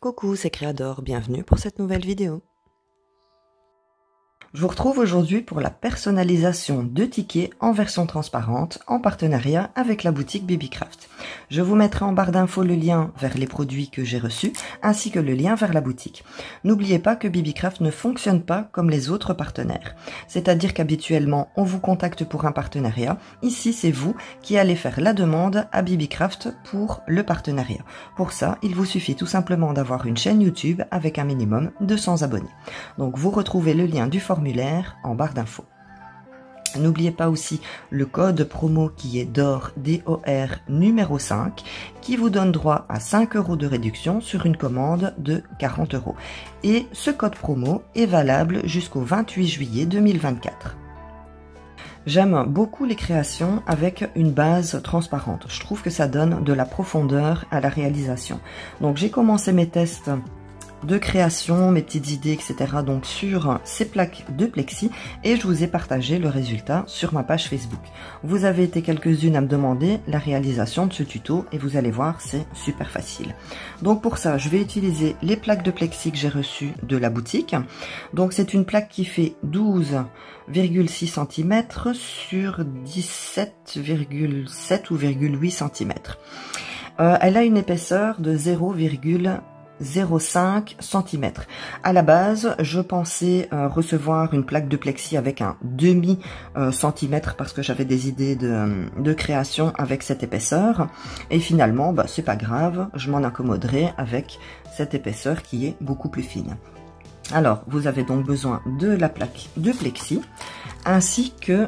Coucou, c'est Créador, bienvenue pour cette nouvelle vidéo. Je vous retrouve aujourd'hui pour la personnalisation de tickets en version transparente en partenariat avec la boutique Babycraft. Je vous mettrai en barre d'infos le lien vers les produits que j'ai reçus ainsi que le lien vers la boutique. N'oubliez pas que Babycraft ne fonctionne pas comme les autres partenaires. C'est-à-dire qu'habituellement on vous contacte pour un partenariat. Ici c'est vous qui allez faire la demande à Babycraft pour le partenariat. Pour ça, il vous suffit tout simplement d'avoir une chaîne YouTube avec un minimum de 100 abonnés. Donc vous retrouvez le lien du formulaire en barre d'infos. N'oubliez pas aussi le code promo qui est DOR numéro 5 qui vous donne droit à 5 € de réduction sur une commande de 40 €. Et ce code promo est valable jusqu'au 28 juillet 2024. J'aime beaucoup les créations avec une base transparente. Je trouve que ça donne de la profondeur à la réalisation. Donc j'ai commencé mes tests de création, mes petites idées, etc. donc sur ces plaques de plexi et je vous ai partagé le résultat sur ma page Facebook. Vous avez été quelques-unes à me demander la réalisation de ce tuto et vous allez voir, c'est super facile. Donc pour ça, je vais utiliser les plaques de plexi que j'ai reçues de la boutique. Donc c'est une plaque qui fait 12,6 cm sur 17,7 ou 8 cm. Elle a une épaisseur de 0,05 cm. À la base, je pensais recevoir une plaque de plexi avec un demi centimètre parce que j'avais des idées de création avec cette épaisseur. Et finalement, c'est pas grave, je m'en accommoderai avec cette épaisseur qui est beaucoup plus fine. Alors, vous avez donc besoin de la plaque de plexi ainsi que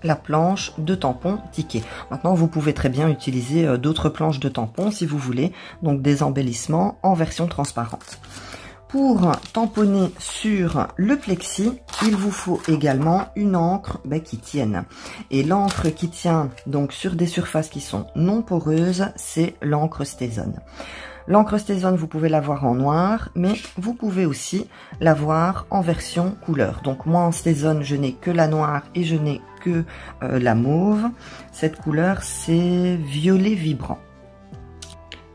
la planche de tampon ticket. Maintenant, vous pouvez très bien utiliser d'autres planches de tampon si vous voulez, donc des embellissements en version transparente. Pour tamponner sur le plexi, il vous faut également une encre qui tienne. Et l'encre qui tient donc sur des surfaces qui sont non poreuses, c'est l'encre StazOn. L'encre StazOn, vous pouvez l'avoir en noir, mais vous pouvez aussi l'avoir en version couleur. Donc moi en StazOn, je n'ai que la noire et je n'ai que la mauve. Cette couleur, c'est violet vibrant.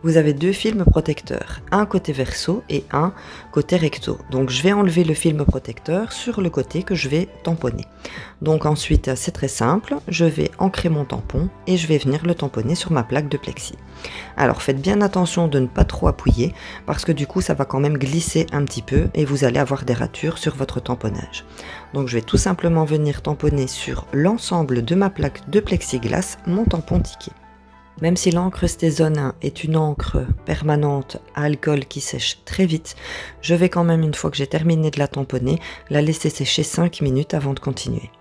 Vous avez deux films protecteurs, un côté verso et un côté recto. Donc je vais enlever le film protecteur sur le côté que je vais tamponner. Donc ensuite, c'est très simple, je vais ancrer mon tampon et je vais venir le tamponner sur ma plaque de plexi. Alors faites bien attention de ne pas trop appuyer parce que du coup ça va quand même glisser un petit peu et vous allez avoir des ratures sur votre tamponnage. Donc je vais tout simplement venir tamponner sur l'ensemble de ma plaque de plexiglas mon tampon ticket. Même si l'encre StazOn est une encre permanente à alcool qui sèche très vite, je vais quand même, une fois que j'ai terminé de la tamponner, la laisser sécher 5 minutes avant de continuer.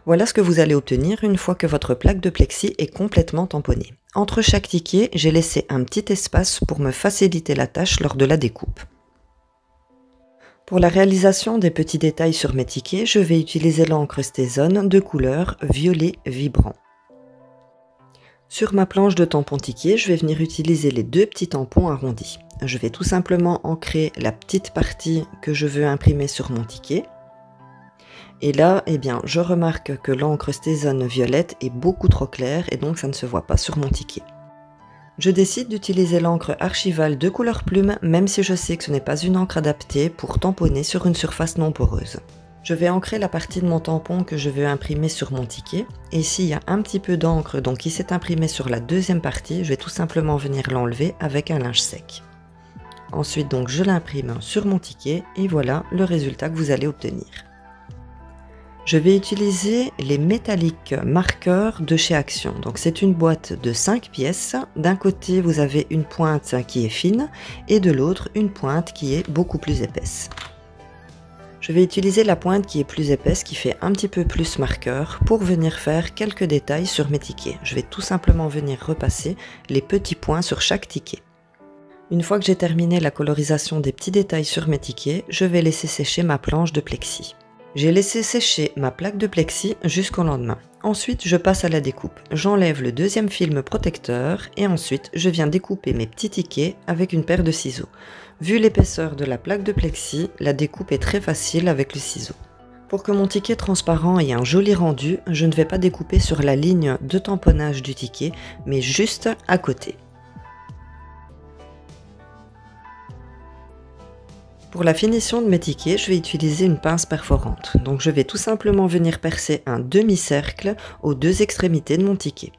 Voilà ce que vous allez obtenir une fois que votre plaque de plexi est complètement tamponnée. Entre chaque ticket, j'ai laissé un petit espace pour me faciliter la tâche lors de la découpe. Pour la réalisation des petits détails sur mes tickets, je vais utiliser l'encre StazOn de couleur violet vibrant. Sur ma planche de tampon ticket, je vais venir utiliser les deux petits tampons arrondis. Je vais tout simplement ancrer la petite partie que je veux imprimer sur mon ticket. Et là, je remarque que l'encre StazOn violette est beaucoup trop claire et donc ça ne se voit pas sur mon ticket. Je décide d'utiliser l'encre archivale de couleur plume, même si je sais que ce n'est pas une encre adaptée pour tamponner sur une surface non poreuse. Je vais ancrer la partie de mon tampon que je veux imprimer sur mon ticket. Et s'il y a un petit peu d'encre qui s'est imprimée sur la deuxième partie, je vais tout simplement venir l'enlever avec un linge sec. Ensuite, donc, je l'imprime sur mon ticket et voilà le résultat que vous allez obtenir. Je vais utiliser les métalliques marqueurs de chez Action. Donc c'est une boîte de 5 pièces. D'un côté, vous avez une pointe qui est fine et de l'autre, une pointe qui est beaucoup plus épaisse. Je vais utiliser la pointe qui est plus épaisse, qui fait un petit peu plus marqueur, pour venir faire quelques détails sur mes tickets. Je vais tout simplement venir repasser les petits points sur chaque ticket. Une fois que j'ai terminé la colorisation des petits détails sur mes tickets, je vais laisser sécher ma planche de plexi. J'ai laissé sécher ma plaque de plexi jusqu'au lendemain. Ensuite, je passe à la découpe. J'enlève le deuxième film protecteur et ensuite, je viens découper mes petits tickets avec une paire de ciseaux. Vu l'épaisseur de la plaque de plexi, la découpe est très facile avec le ciseau. Pour que mon ticket transparent ait un joli rendu, je ne vais pas découper sur la ligne de tamponnage du ticket, mais juste à côté. Pour la finition de mes tickets, je vais utiliser une pince perforante. Donc je vais tout simplement venir percer un demi-cercle aux deux extrémités de mon ticket.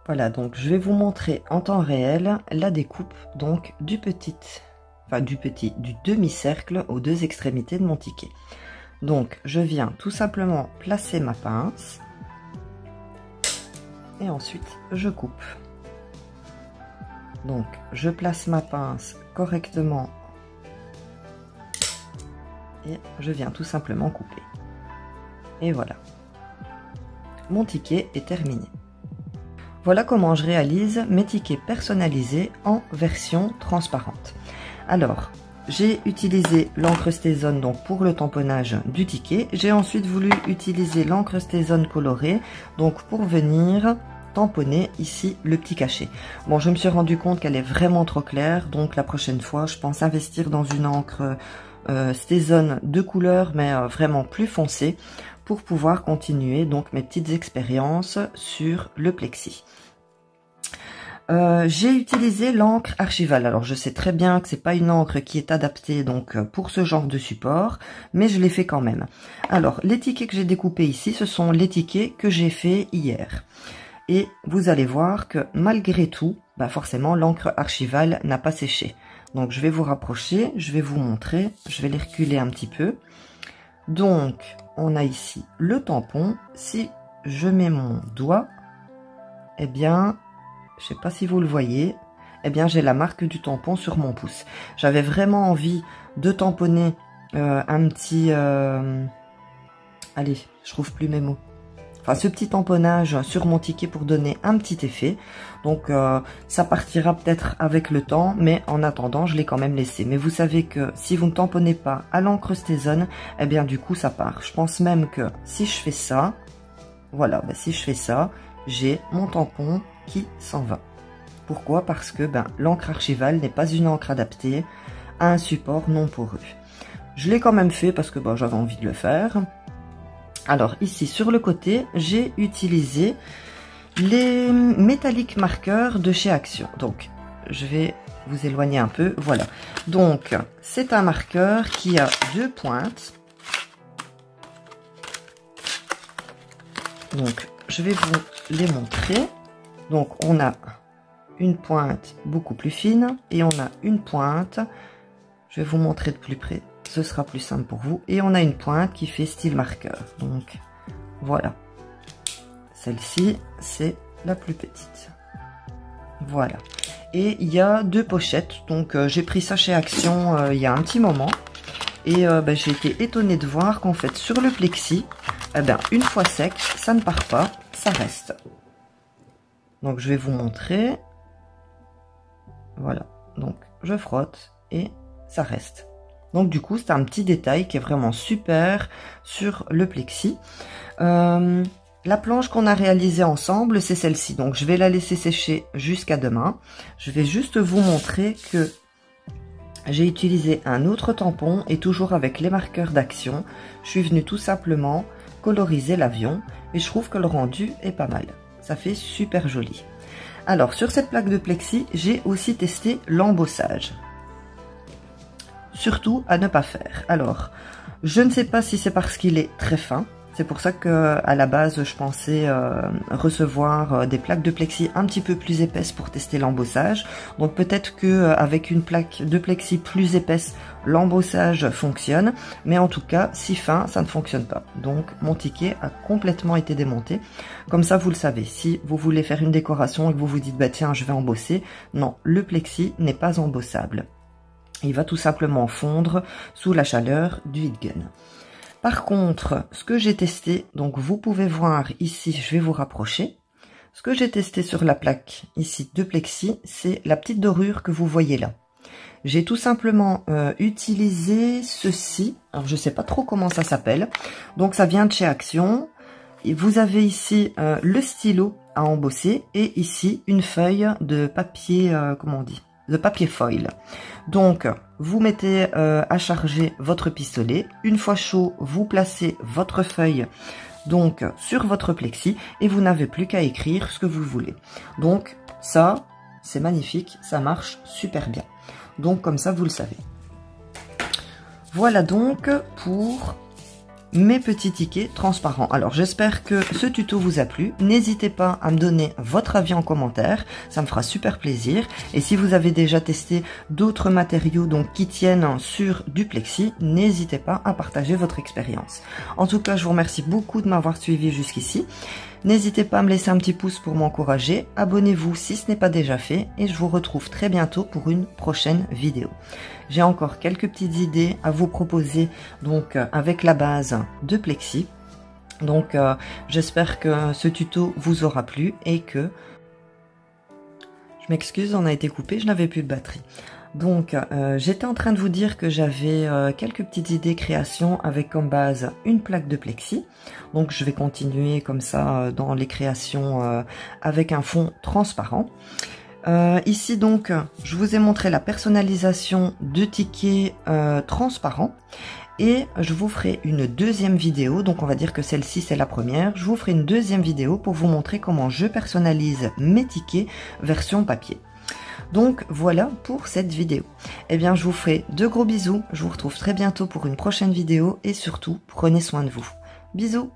Voilà, donc je vais vous montrer en temps réel la découpe donc du demi-cercle aux deux extrémités de mon ticket. Donc je viens tout simplement placer ma pince et ensuite je coupe. Donc je place ma pince correctement et je viens tout simplement couper. Et voilà, mon ticket est terminé. Voilà comment je réalise mes tickets personnalisés en version transparente. Alors, j'ai utilisé l'encre Stazone donc pour le tamponnage du ticket. J'ai ensuite voulu utiliser l'encre Stazone colorée donc pour venir tamponner ici le petit cachet. Bon, je me suis rendu compte qu'elle est vraiment trop claire, donc la prochaine fois, je pense investir dans une encre Stazone de couleur, mais vraiment plus foncée, pour pouvoir continuer donc mes petites expériences sur le plexi. J'ai utilisé l'encre Archival. Alors je sais très bien que c'est pas une encre qui est adaptée donc pour ce genre de support, mais je l'ai fait quand même. Alors les tickets que j'ai découpés ici, ce sont les tickets que j'ai fait hier. Et vous allez voir que malgré tout, bah forcément l'encre Archival n'a pas séché. Donc je vais vous rapprocher, je vais vous montrer, je vais les reculer un petit peu. Donc on a ici le tampon. Si je mets mon doigt, eh bien, je sais pas si vous le voyez, eh bien j'ai la marque du tampon sur mon pouce. J'avais vraiment envie de tamponner un petit... allez, je trouve plus mes mots. Enfin, ce petit tamponnage sur mon ticket pour donner un petit effet. Donc, ça partira peut-être avec le temps, mais en attendant, je l'ai quand même laissé. Mais vous savez que si vous ne tamponnez pas à l'encre Stazone, eh bien, du coup, ça part. Je pense même que si je fais ça, voilà, ben, si je fais ça, j'ai mon tampon qui s'en va. Pourquoi? Parce que l'encre Archival n'est pas une encre adaptée à un support non poreux. Je l'ai quand même fait parce que j'avais envie de le faire. Alors ici sur le côté, j'ai utilisé les métalliques marqueurs de chez Action. Donc je vais vous éloigner un peu. Voilà. Donc c'est un marqueur qui a deux pointes. Donc je vais vous les montrer. Donc on a une pointe beaucoup plus fine et on a une pointe. Je vais vous montrer de plus près. Ce sera plus simple pour vous. Et on a une pointe qui fait style marqueur. Donc, voilà. Celle-ci, c'est la plus petite. Voilà. Et il y a deux pochettes. Donc, j'ai pris ça chez Action il y a un petit moment. Et j'ai été étonnée de voir qu'en fait, sur le plexi, une fois sec, ça ne part pas, ça reste. Donc, je vais vous montrer. Voilà. Donc, je frotte et ça reste. Donc du coup, c'est un petit détail qui est vraiment super sur le plexi. La planche qu'on a réalisée ensemble, c'est celle-ci. Donc je vais la laisser sécher jusqu'à demain. Je vais juste vous montrer que j'ai utilisé un autre tampon et toujours avec les marqueurs d'Action. Je suis venue tout simplement coloriser l'avion et je trouve que le rendu est pas mal. Ça fait super joli. Alors sur cette plaque de plexi, j'ai aussi testé l'embossage. Surtout à ne pas faire. Alors, je ne sais pas si c'est parce qu'il est très fin. C'est pour ça que à la base, je pensais recevoir des plaques de plexi un petit peu plus épaisses pour tester l'embossage. Donc peut-être que avec une plaque de plexi plus épaisse, l'embossage fonctionne. Mais en tout cas, si fin, ça ne fonctionne pas. Donc mon ticket a complètement été démonté. Comme ça, vous le savez. Si vous voulez faire une décoration et que vous vous dites, tiens, je vais embosser. Non, le plexi n'est pas embossable. Il va tout simplement fondre sous la chaleur du heat gun. Par contre, ce que j'ai testé, donc vous pouvez voir ici, je vais vous rapprocher. Ce que j'ai testé sur la plaque ici de plexi, c'est la petite dorure que vous voyez là. J'ai tout simplement utilisé ceci. Alors je sais pas trop comment ça s'appelle. Donc ça vient de chez Action. Et vous avez ici le stylo à embosser et ici une feuille de papier, comment on dit ? De papier foil. Donc, vous mettez à charger votre pistolet. Une fois chaud, vous placez votre feuille donc sur votre plexi et vous n'avez plus qu'à écrire ce que vous voulez. Donc ça, c'est magnifique, ça marche super bien. Donc comme ça, vous le savez. Voilà donc pour mes petits tickets transparents. Alors j'espère que ce tuto vous a plu. N'hésitez pas à me donner votre avis en commentaire, ça me fera super plaisir. Et si vous avez déjà testé d'autres matériaux donc qui tiennent sur du plexi, n'hésitez pas à partager votre expérience. En tout cas, je vous remercie beaucoup de m'avoir suivi jusqu'ici. N'hésitez pas à me laisser un petit pouce pour m'encourager, abonnez-vous si ce n'est pas déjà fait et je vous retrouve très bientôt pour une prochaine vidéo. J'ai encore quelques petites idées à vous proposer donc avec la base de plexi. Donc j'espère que ce tuto vous aura plu et que... Je m'excuse, on a été coupé, je n'avais plus de batterie. Donc, j'étais en train de vous dire que j'avais quelques petites idées création avec comme base une plaque de plexi. Donc, je vais continuer comme ça dans les créations avec un fond transparent. Ici, donc, je vous ai montré la personnalisation de tickets transparents. Et je vous ferai une deuxième vidéo, donc on va dire que celle-ci c'est la première. Je vous ferai une deuxième vidéo pour vous montrer comment je personnalise mes tickets version papier. Donc voilà pour cette vidéo. Eh bien je vous fais de gros bisous, je vous retrouve très bientôt pour une prochaine vidéo et surtout prenez soin de vous. Bisous!